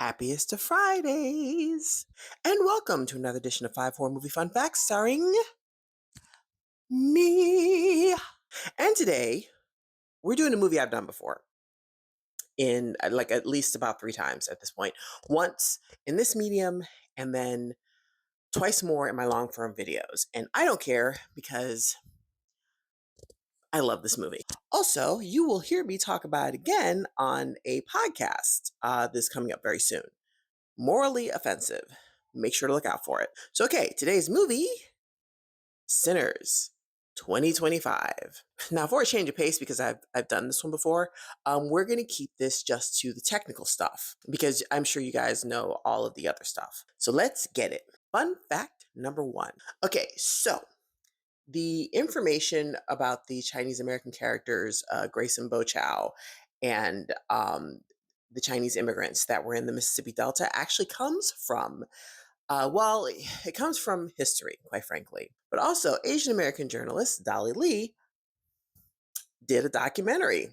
Happiest of Fridays! And welcome to another edition of 5 Horror Movie Fun Facts starring me. And today, we're doing a movie I've done before in like at least about 3 times at this point. Once in this medium, and then twice more in my long form videos. And I don't care because I love this movie. Also, you will hear me talk about it again on a podcast that's coming up very soon. Morally offensive. Make sure to look out for it. So, okay, today's movie, Sinners, 2025. Now, for a change of pace, because I've done this one before, we're going to keep this just to the technical stuff because I'm sure you guys know all of the other stuff. So let's get it. Fun fact number 1. Okay, so the information about the Chinese American characters, Grace and Bo Chow, and the Chinese immigrants that were in the Mississippi Delta actually comes from, it comes from history, quite frankly. But also, Asian American journalist Dolly Lee did a documentary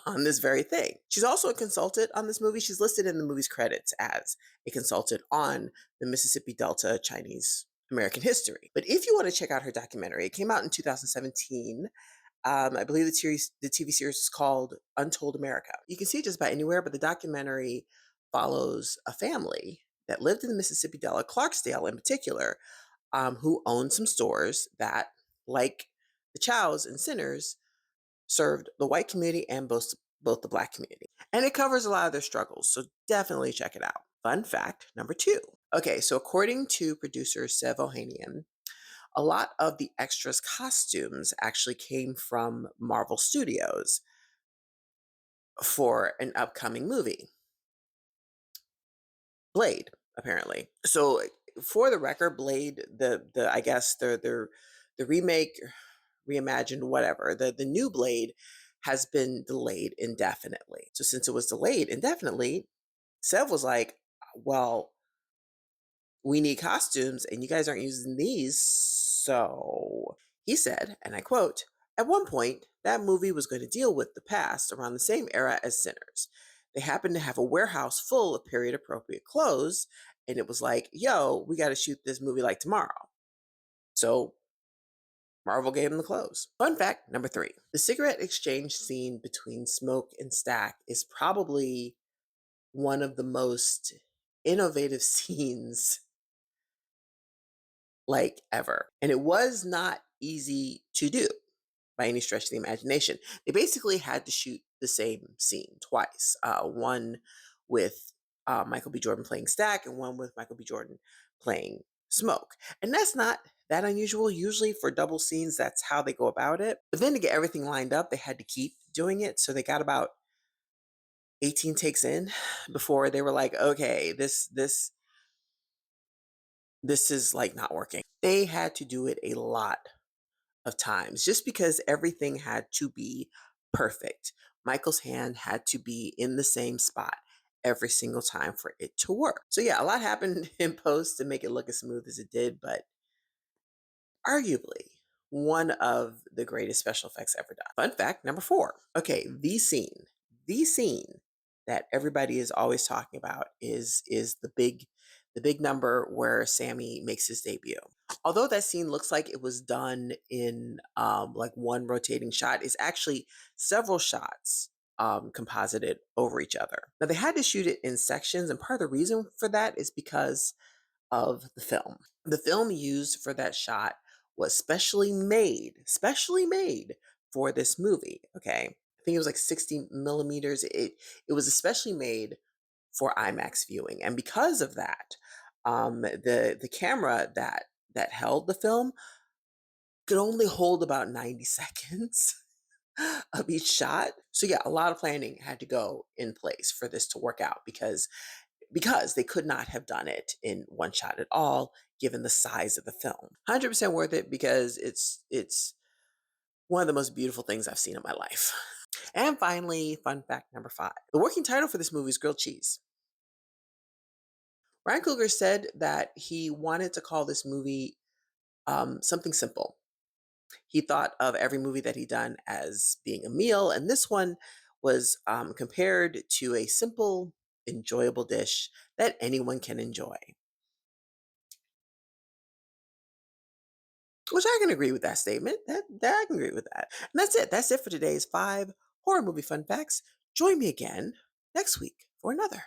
on this very thing. She's also a consultant on this movie. She's listed in the movie's credits as a consultant on the Mississippi Delta Chinese American history. But if you want to check out her documentary, it came out in 2017. I believe the TV series is called Untold America. You can see it just about anywhere, but the documentary follows a family that lived in the Mississippi Delta, Clarksdale in particular, who owned some stores that, like the Chows and Sinners, served the white community and both the black community. And it covers a lot of their struggles, so definitely check it out. Fun fact number 2. Okay, so according to producer Sev Ohanian, a lot of the extras' costumes actually came from Marvel Studios for an upcoming movie, Blade, apparently. So, for the record, Blade, the I guess the remake, reimagined, whatever, the new Blade has been delayed indefinitely. So, since it was delayed indefinitely, Sev was like, "Well, we need costumes and you guys aren't using these." So he said, and I quote, "At one point, that movie was going to deal with the past around the same era as Sinners. They happened to have a warehouse full of period appropriate clothes, and it was like, yo, we got to shoot this movie like tomorrow." So Marvel gave him the clothes. Fun fact number 3. The cigarette exchange scene between Smoke and Stack is probably one of the most innovative scenes like ever. And it was not easy to do by any stretch of the imagination. They basically had to shoot the same scene twice. One with Michael B. Jordan playing Stack and one with Michael B. Jordan playing Smoke. And that's not that unusual. Usually for double scenes, that's how they go about it. But then to get everything lined up, they had to keep doing it. So they got about 18 takes in before they were like, okay, this is like not working. They had to do it a lot of times just because everything had to be perfect. Michael's hand had to be in the same spot every single time for it to work. So yeah, a lot happened in post to make it look as smooth as it did, but arguably one of the greatest special effects ever done. Fun fact number 4. Okay, the scene that everybody is always talking about is the big number where Sammy makes his debut. Although that scene looks like it was done in like one rotating shot, it's actually several shots composited over each other. Now they had to shoot it in sections, and part of the reason for that is because of the film. The film used for that shot was specially made for this movie. Okay, I think it was like 60 millimeters. It was especially made for IMAX viewing, and because of that, the camera that held the film could only hold about 90 seconds of each shot. So yeah, a lot of planning had to go in place for this to work out because they could not have done it in one shot at all, given the size of the film. 100% worth it because it's one of the most beautiful things I've seen in my life. And finally, fun fact number 5. The working title for this movie is Grilled Cheese. Ryan Coogler said that he wanted to call this movie something simple. He thought of every movie that he'd done as being a meal, and this one was compared to a simple enjoyable dish that anyone can enjoy. Which I can agree with that statement. That I can agree with that. And that's it. That's it for today's 5 horror movie fun facts. Join me again next week for another.